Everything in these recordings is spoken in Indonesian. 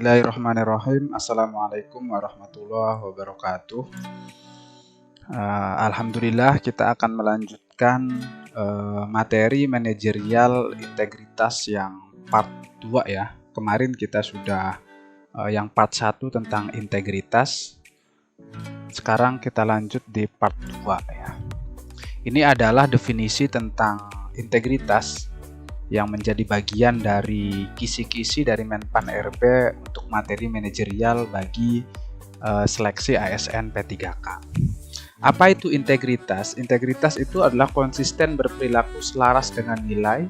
Bismillahirrahmanirrahim. Assalamualaikum warahmatullahi wabarakatuh. Alhamdulillah kita akan melanjutkan materi manajerial integritas yang part 2 ya. Kemarin kita sudah yang part 1 tentang integritas. Sekarang kita lanjut di part 2 ya. Ini adalah definisi tentang integritas yang menjadi bagian dari kisi-kisi dari Menpan RB untuk materi manajerial bagi seleksi ASN P3K. Apa itu integritas? Integritas itu adalah konsisten berperilaku selaras dengan nilai,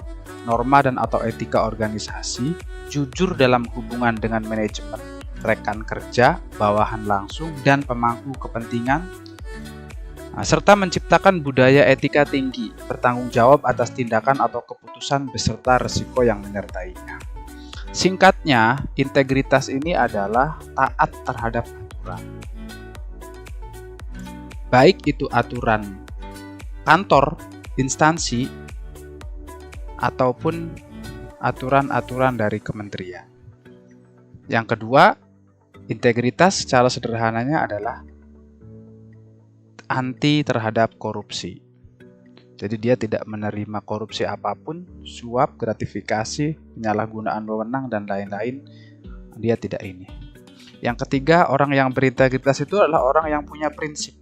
norma dan atau etika organisasi, jujur dalam hubungan dengan manajemen, rekan kerja, bawahan langsung, dan pemangku kepentingan, serta menciptakan budaya etika tinggi, bertanggung jawab atas tindakan atau keputusan beserta risiko yang menyertainya. Singkatnya, integritas ini adalah taat terhadap aturan. Baik itu aturan kantor, instansi, ataupun aturan-aturan dari kementerian. Yang kedua, integritas secara sederhananya adalah anti terhadap korupsi. Jadi dia tidak menerima korupsi apapun, suap, gratifikasi, penyalahgunaan wewenang dan lain-lain. Dia tidak ini. Yang ketiga, orang yang berintegritas itu adalah orang yang punya prinsip.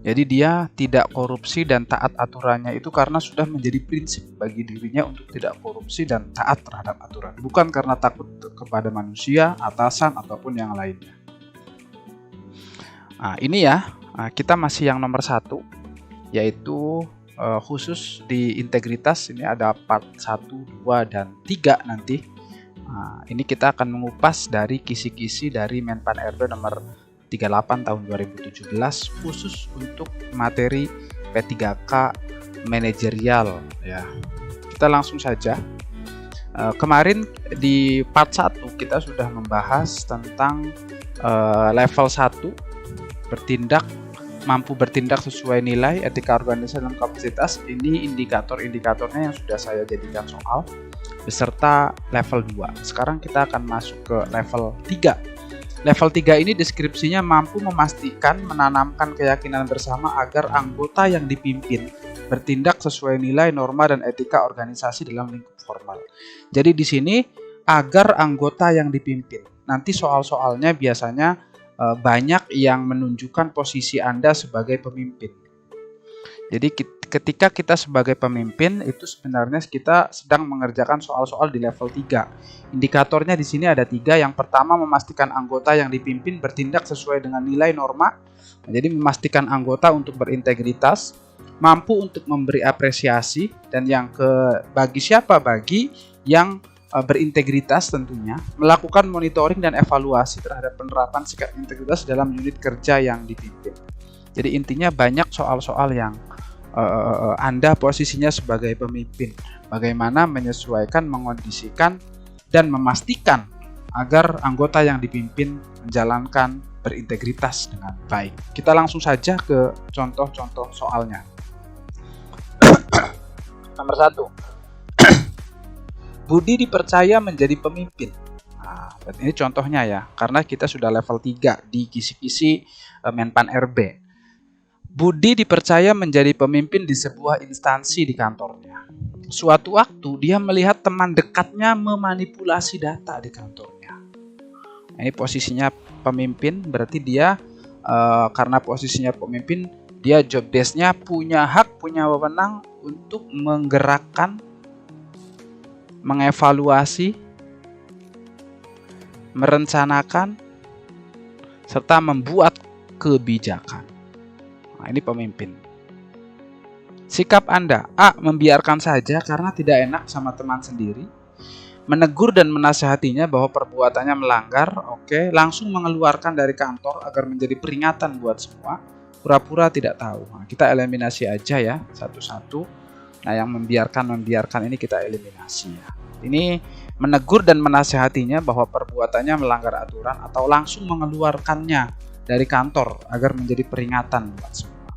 Jadi dia tidak korupsi dan taat aturannya itu karena sudah menjadi prinsip bagi dirinya untuk tidak korupsi dan taat terhadap aturan. Bukan karena takut kepada manusia, atasan, ataupun yang lainnya. Nah, ini ya. Kita masih yang nomor 1, yaitu khusus di integritas. Ini ada part 1, 2, dan 3 nanti. Ini kita akan mengupas dari kisi-kisi dari Menpan RB nomor 38 tahun 2017 khusus untuk materi P3K manajerial ya. Kita langsung saja. Kemarin di part 1 kita sudah membahas tentang level 1 mampu bertindak sesuai nilai, etika organisasi dan kapasitas. Ini indikator-indikatornya yang sudah saya jadikan soal beserta level 2. Sekarang kita akan masuk ke level 3. Level 3 ini deskripsinya mampu memastikan menanamkan keyakinan bersama agar anggota yang dipimpin bertindak sesuai nilai, norma dan etika organisasi dalam lingkup formal. Jadi di sini agar anggota yang dipimpin. Nanti soal-soalnya biasanya banyak yang menunjukkan posisi Anda sebagai pemimpin. Jadi ketika kita sebagai pemimpin itu sebenarnya kita sedang mengerjakan soal-soal di level 3. Indikatornya di sini ada 3. Yang pertama, memastikan anggota yang dipimpin bertindak sesuai dengan nilai norma. Jadi memastikan anggota untuk berintegritas, mampu untuk memberi apresiasi, dan bagi siapa? Bagi yang berintegritas tentunya, melakukan monitoring dan evaluasi terhadap penerapan sikap integritas dalam unit kerja yang dipimpin. Jadi intinya banyak soal-soal yang Anda posisinya sebagai pemimpin, bagaimana menyesuaikan, mengondisikan, dan memastikan agar anggota yang dipimpin menjalankan berintegritas dengan baik. Kita langsung saja ke contoh-contoh soalnya. Nomor 1. Budi dipercaya menjadi pemimpin. Nah, ini contohnya ya, karena kita sudah level 3 di kisi-kisi Menpan RB. Budi dipercaya menjadi pemimpin di sebuah instansi di kantornya. Suatu waktu dia melihat teman dekatnya memanipulasi data di kantornya. Ini posisinya pemimpin, berarti dia karena posisinya pemimpin, dia job desk-nya punya hak, punya wewenang untuk menggerakkan, mengevaluasi, merencanakan, serta membuat kebijakan. Nah, ini pemimpin. Sikap Anda: A. Membiarkan saja karena tidak enak sama teman sendiri. Menegur dan menasihatinya bahwa perbuatannya melanggar. Oke. Langsung mengeluarkan dari kantor agar menjadi peringatan buat semua. Pura-pura tidak tahu. Nah, kita eliminasi aja ya satu-satu. Nah, yang membiarkan ini kita eliminasi ya. Ini menegur dan menasihatinya bahwa perbuatannya melanggar aturan atau langsung mengeluarkannya dari kantor agar menjadi peringatan buat semua.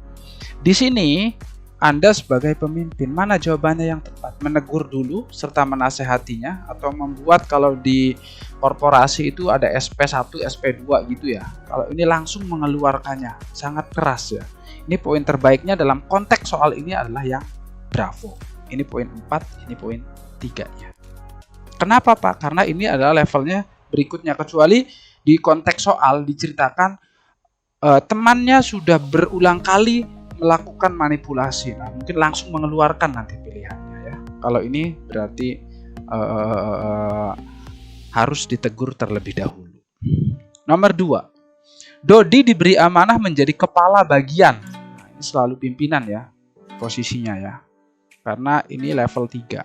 Di sini Anda sebagai pemimpin, mana jawabannya yang tepat? Menegur dulu serta menasehatinya, atau membuat, kalau di korporasi itu ada SP1, SP2 gitu ya. Kalau ini langsung mengeluarkannya, sangat keras ya. Ini poin terbaiknya dalam konteks soal ini adalah yang bravo. Ini poin 4, ini poin 3-nya. Kenapa Pak? Karena ini adalah levelnya berikutnya, kecuali di konteks soal diceritakan temannya sudah berulang kali melakukan manipulasi. Nah, mungkin langsung mengeluarkan nanti pilihannya ya. Kalau ini berarti harus ditegur terlebih dahulu. Nomor 2, Dodi diberi amanah menjadi kepala bagian. Nah, ini selalu pimpinan ya posisinya ya. Karena ini level 3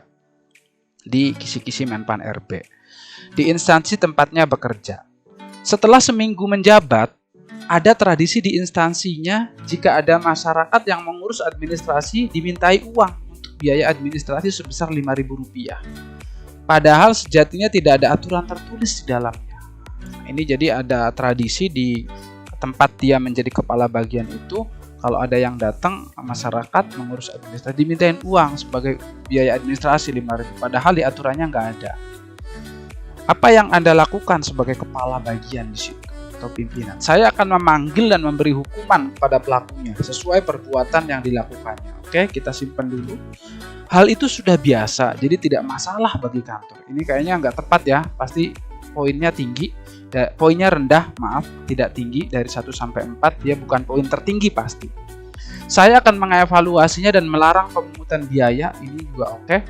di kisi-kisi Menpan RB. Di instansi tempatnya bekerja. Setelah seminggu menjabat, ada tradisi di instansinya jika ada masyarakat yang mengurus administrasi dimintai uang untuk biaya administrasi sebesar Rp5.000. Padahal sejatinya tidak ada aturan tertulis di dalamnya. Ini jadi ada tradisi di tempat dia menjadi kepala bagian itu, kalau ada yang datang masyarakat mengurus administrasi dimintain uang sebagai biaya administrasi Rp5.000. Padahal di aturannya nggak ada. Apa yang Anda lakukan sebagai kepala bagian di situ atau pimpinan? Saya akan memanggil dan memberi hukuman pada pelakunya sesuai perbuatan yang dilakukannya. Oke, kita simpan dulu. Hal itu sudah biasa, jadi tidak masalah bagi kantor. Ini kayaknya nggak tepat ya, pasti poinnya tinggi. Poinnya rendah, maaf, tidak tinggi, dari 1 sampai 4, dia bukan poin tertinggi pasti. Saya akan mengevaluasinya dan melarang pemungutan biaya, ini juga oke.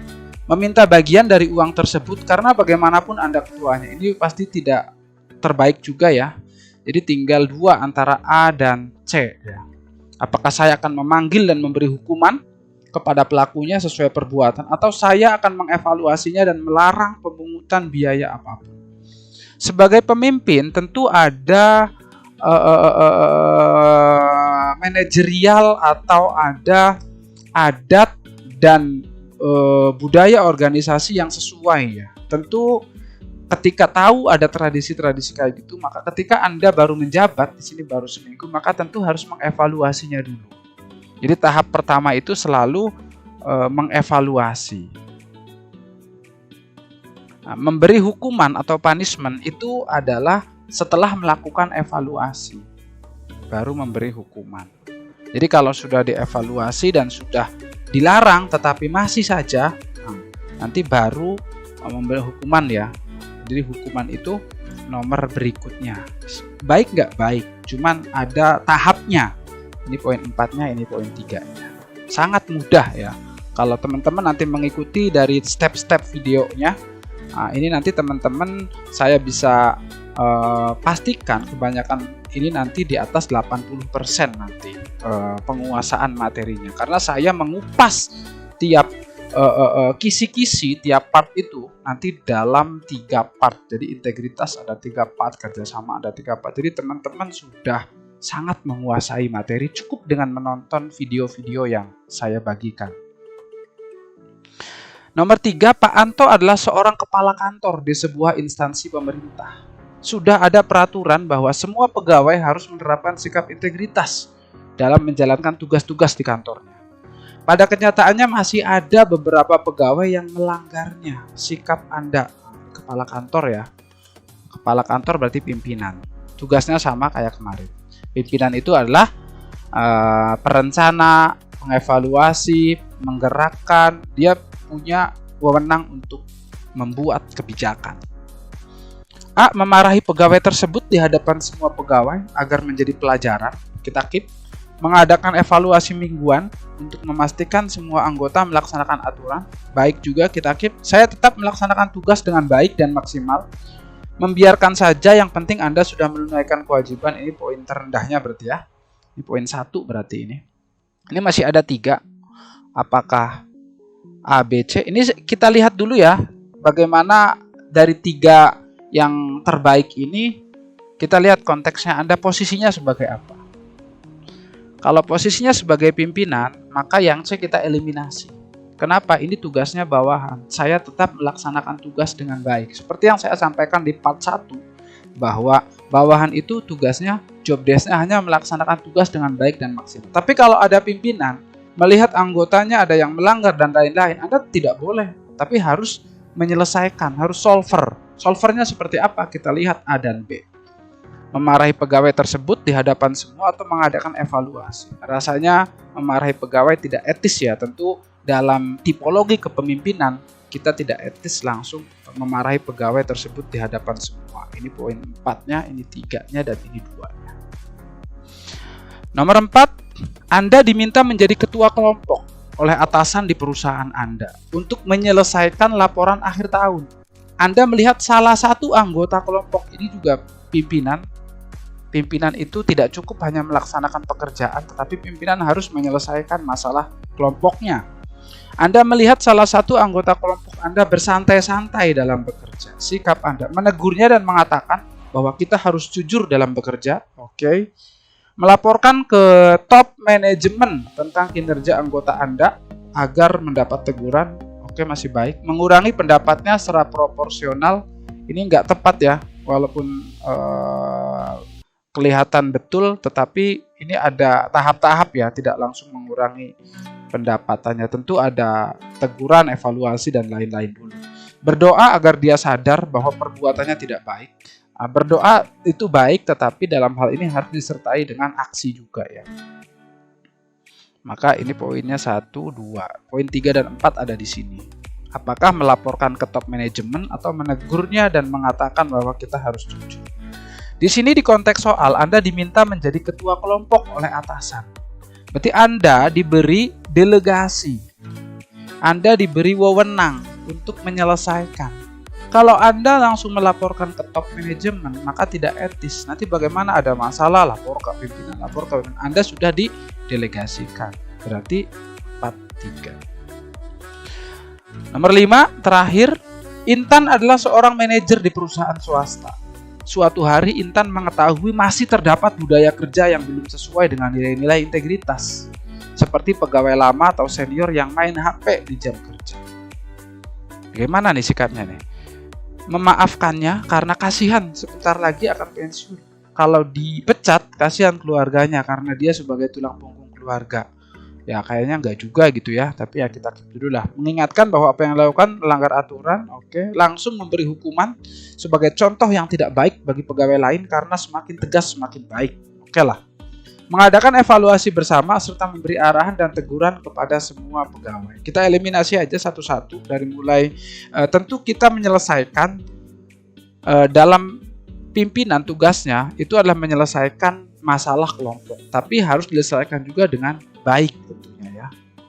Meminta bagian dari uang tersebut, karena bagaimanapun Anda ketuanya, ini pasti tidak terbaik juga ya. Jadi tinggal 2 antara A dan C ya. Apakah saya akan memanggil dan memberi hukuman kepada pelakunya sesuai perbuatan, atau saya akan mengevaluasinya dan melarang pemungutan biaya apapun. Sebagai pemimpin tentu ada manajerial atau ada adat dan budaya organisasi yang sesuai ya. Tentu ketika tahu ada tradisi-tradisi kayak gitu, maka ketika Anda baru menjabat di sini baru seminggu, maka tentu harus mengevaluasinya dulu. Jadi tahap pertama itu selalu mengevaluasi. Nah, memberi hukuman atau punishment itu adalah setelah melakukan evaluasi, baru memberi hukuman. Jadi kalau sudah dievaluasi dan sudah dilarang tetapi masih saja, nanti baru memberi hukuman ya. Jadi hukuman itu nomor berikutnya. Baik nggak baik, cuman ada tahapnya. Ini poin 4-nya, ini poin 3-nya. Sangat mudah ya. Kalau teman-teman nanti mengikuti dari step-step videonya, nah, ini nanti teman-teman saya bisa pastikan kebanyakan ini nanti di atas 80% nanti penguasaan materinya. Karena saya mengupas tiap kisi-kisi, tiap part itu nanti dalam 3 part. Jadi integritas ada 3 part, kerjasama ada 3 part. Jadi teman-teman sudah sangat menguasai materi cukup dengan menonton video-video yang saya bagikan. Nomor 3, Pak Anto adalah seorang kepala kantor di sebuah instansi pemerintah. Sudah ada peraturan bahwa semua pegawai harus menerapkan sikap integritas dalam menjalankan tugas-tugas di kantornya. Pada kenyataannya masih ada beberapa pegawai yang melanggarnya. Sikap Anda, kepala kantor ya. Kepala kantor berarti pimpinan. Tugasnya sama kayak kemarin. Pimpinan itu adalah perencana, mengevaluasi, menggerakkan. Dia punya wewenang untuk membuat kebijakan. A. Memarahi pegawai tersebut di hadapan semua pegawai agar menjadi pelajaran. Kita keep. Mengadakan evaluasi mingguan untuk memastikan semua anggota melaksanakan aturan. Baik juga, kita keep. Saya tetap melaksanakan tugas dengan baik dan maksimal. Membiarkan saja, yang penting Anda sudah menunaikan kewajiban. Ini poin terendahnya berarti ya. Ini poin 1 berarti ini. Ini masih ada 3. Apakah A, B, C? Ini kita lihat dulu ya. Bagaimana dari 3 yang terbaik ini, kita lihat konteksnya Anda posisinya sebagai apa. Kalau posisinya sebagai pimpinan, maka yang C kita eliminasi. Kenapa? Ini tugasnya bawahan. Saya tetap melaksanakan tugas dengan baik. Seperti yang saya sampaikan di part 1, bahwa bawahan itu tugasnya, job desk-nya hanya melaksanakan tugas dengan baik dan maksimal. Tapi kalau ada pimpinan melihat anggotanya ada yang melanggar dan lain-lain, Anda tidak boleh, tapi harus menyelesaikan, harus solver. Solvernya seperti apa? Kita lihat A dan B. Memarahi pegawai tersebut di hadapan semua atau mengadakan evaluasi. Rasanya memarahi pegawai tidak etis ya, tentu dalam tipologi kepemimpinan kita tidak etis langsung memarahi pegawai tersebut di hadapan semua. Ini poin 4-nya, ini 3-nya, dan ini 2-nya. Nomor 4, Anda diminta menjadi ketua kelompok oleh atasan di perusahaan Anda untuk menyelesaikan laporan akhir tahun. Anda melihat salah satu anggota kelompok ini juga pimpinan. Pimpinan itu tidak cukup hanya melaksanakan pekerjaan, tetapi pimpinan harus menyelesaikan masalah kelompoknya. Anda melihat salah satu anggota kelompok Anda bersantai-santai dalam bekerja. Sikap Anda menegurnya dan mengatakan bahwa kita harus jujur dalam bekerja. Oke. Melaporkan ke top manajemen tentang kinerja anggota Anda agar mendapat teguran. Oke, masih baik. Mengurangi pendapatnya secara proporsional. Ini nggak tepat ya, walaupun kelihatan betul, tetapi ini ada tahap-tahap ya, tidak langsung mengurangi pendapatannya. Tentu ada teguran, evaluasi, dan lain-lain dulu. Berdoa agar dia sadar bahwa perbuatannya tidak baik. Berdoa itu baik, tetapi dalam hal ini harus disertai dengan aksi juga ya. Maka ini poinnya 1, 2. Poin 3 dan 4 ada di sini. Apakah melaporkan ke top manajemen atau menegurnya dan mengatakan bahwa kita harus jujur. Di sini di konteks soal Anda diminta menjadi ketua kelompok oleh atasan. Berarti Anda diberi delegasi. Anda diberi wewenang untuk menyelesaikan. Kalau Anda langsung melaporkan ke top manajemen, maka tidak etis. Nanti bagaimana ada masalah, lapor ke pimpinan, lapor ke pimpinan. Anda sudah didelegasikan. Berarti 4-3. Nomor 5, terakhir, Intan adalah seorang manajer di perusahaan swasta. Suatu hari Intan mengetahui masih terdapat budaya kerja yang belum sesuai dengan nilai-nilai integritas, seperti pegawai lama atau senior yang main HP di jam kerja. Bagaimana nih sikapnya nih? Memaafkannya karena kasihan sebentar lagi akan pensiun. Kalau dipecat, kasihan keluarganya karena dia sebagai tulang punggung keluarga. Ya kayaknya enggak juga gitu ya, tapi ya kita keep dulu lah. Mengingatkan bahwa apa yang dilakukan melanggar aturan, oke. Langsung memberi hukuman sebagai contoh yang tidak baik bagi pegawai lain karena semakin tegas semakin baik. Oke lah. Mengadakan evaluasi bersama serta memberi arahan dan teguran kepada semua pegawai. Kita eliminasi aja satu-satu dari mulai tentu kita menyelesaikan dalam pimpinan tugasnya itu adalah menyelesaikan masalah kelompok, tapi harus diselesaikan juga dengan baik tentunya ya.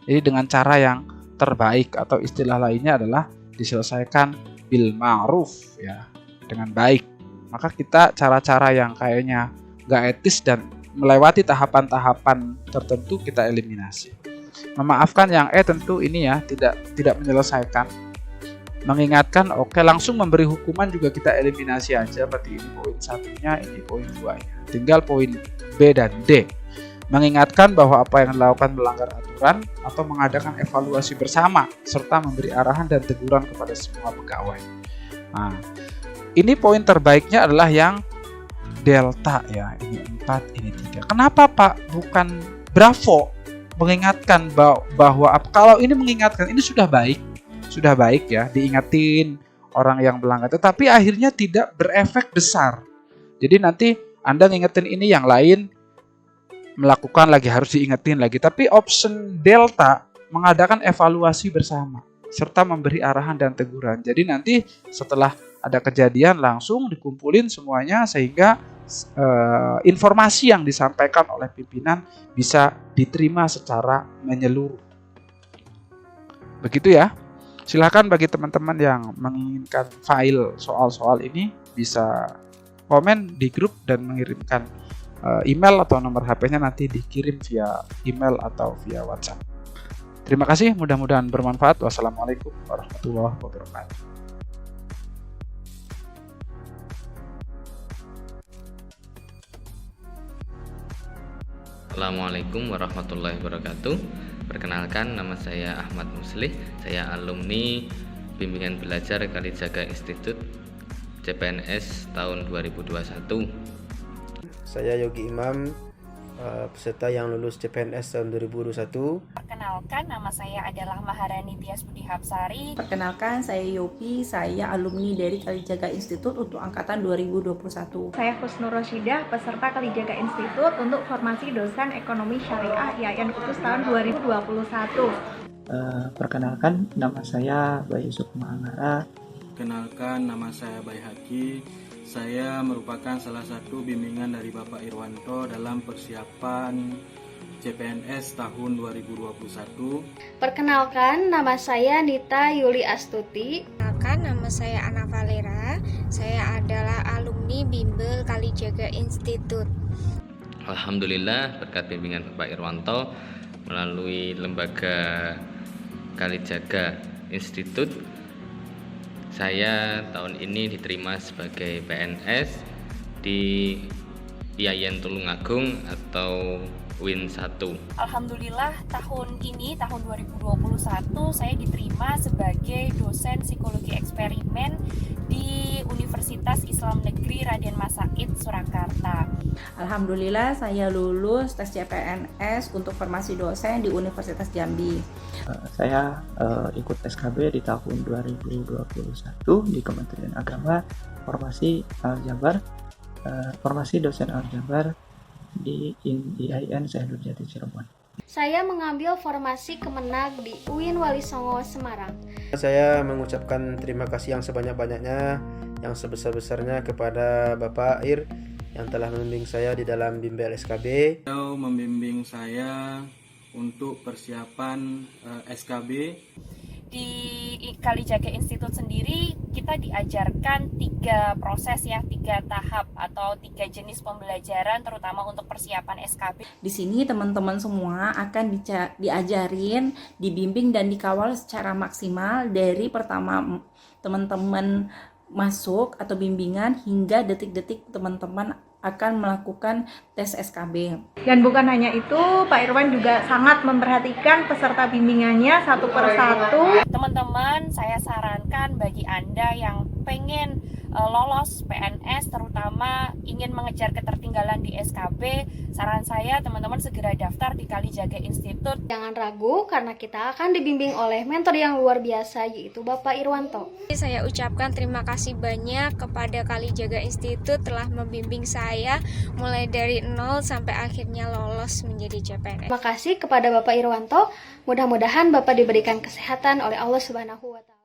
Jadi dengan cara yang terbaik atau istilah lainnya adalah diselesaikan bil ma'ruf ya, dengan baik. Maka kita cara-cara yang kayaknya nggak etis dan melewati tahapan-tahapan tertentu kita eliminasi. Memaafkan yang tentu ini ya tidak menyelesaikan. Mengingatkan oke, langsung memberi hukuman juga kita eliminasi aja. Berarti ini poin 1-nya, ini poin 2-nya. Tinggal poin B dan D. Mengingatkan bahwa apa yang dilakukan melanggar aturan atau mengadakan evaluasi bersama serta memberi arahan dan teguran kepada semua pegawai. Nah, ini poin terbaiknya adalah yang delta ya. Ini 4, ini 3. Kenapa Pak bukan bravo? Mengingatkan bahwa kalau ini mengingatkan ini sudah baik ya, diingatin orang yang melanggar, tetapi akhirnya tidak berefek besar. Jadi nanti Anda ngingetin ini, yang lain melakukan lagi, harus diingetin lagi. Tapi option delta mengadakan evaluasi bersama serta memberi arahan dan teguran. Jadi nanti setelah ada kejadian langsung dikumpulin semuanya sehingga informasi yang disampaikan oleh pimpinan bisa diterima secara menyeluruh. Begitu ya. Silakan bagi teman-teman yang menginginkan file soal-soal ini bisa komen di grup dan mengirimkan email atau nomor HP-nya nanti dikirim via email atau via WhatsApp. Terima kasih, mudah-mudahan bermanfaat. Wassalamualaikum warahmatullahi wabarakatuh. Assalamualaikum warahmatullahi wabarakatuh. Perkenalkan, nama saya Ahmad Muslih. Saya alumni Bimbingan Belajar Kalijaga Institute CPNS tahun 2021. Saya Yogi Imam, peserta yang lulus CPNS tahun 2021. Perkenalkan, nama saya adalah Maharani Tias Budi Hapsari. Perkenalkan, saya Yopi, saya alumni dari Kalijaga Institute untuk angkatan 2021. Saya Husnur Rosyidah, peserta Kalijaga Institute untuk formasi dosen ekonomi syariah IAIN Khusus tahun 2021. Perkenalkan, nama saya Bayu Sukmahangara. Kenalkan, nama saya Bayi Haki. Saya merupakan salah satu bimbingan dari Bapak Irwanto dalam persiapan CPNS tahun 2021. Perkenalkan, nama saya Nita Yuli Astuti. Perkenalkan, nama saya Ana Valera. Saya adalah alumni Bimbel Kalijaga Institute. Alhamdulillah, berkat bimbingan Bapak Irwanto melalui lembaga Kalijaga Institute, saya tahun ini diterima sebagai PNS di IAIN Tulungagung atau Win 1. Alhamdulillah tahun ini, tahun 2021, saya diterima sebagai dosen psikologi eksperimen di Universitas Islam Negeri Raden Mas Said, Surakarta. Alhamdulillah saya lulus tes CPNS untuk formasi dosen di Universitas Jambi. Saya ikut SKB di tahun 2021 di Kementerian Agama, formasi Aljabar, formasi dosen Aljabar di IAIN Syekh Nurjati Cirebon. Saya mengambil formasi Kemenag di UIN Wali Songo Semarang. Saya mengucapkan terima kasih yang sebanyak-banyaknya, yang sebesar-besarnya kepada Bapak Ir yang telah membimbing saya di dalam bimbel SKB. Beliau membimbing saya untuk persiapan SKB. Di Kalijaga Institute sendiri kita diajarkan 3 proses ya, 3 tahap atau 3 jenis pembelajaran terutama untuk persiapan SKB. Di sini teman-teman semua akan diajarin, dibimbing dan dikawal secara maksimal dari pertama teman-teman masuk atau bimbingan hingga detik-detik teman-teman akan melakukan tes SKB. Dan bukan hanya itu, Pak Irwan juga sangat memperhatikan peserta bimbingannya satu per satu. Teman-teman, saya sarankan bagi Anda yang pengen lolos PNS, terutama ingin mengejar ketertinggalan di SKB, saran saya teman-teman segera daftar di Kalijaga Institute. Jangan ragu karena kita akan dibimbing oleh mentor yang luar biasa yaitu Bapak Irwanto. Saya ucapkan terima kasih banyak kepada Kalijaga Institute telah membimbing saya mulai dari nol sampai akhirnya lolos menjadi CPNS. Terima kasih kepada Bapak Irwanto. Mudah-mudahan Bapak diberikan kesehatan oleh Allah Subhanahu wa Ta'ala.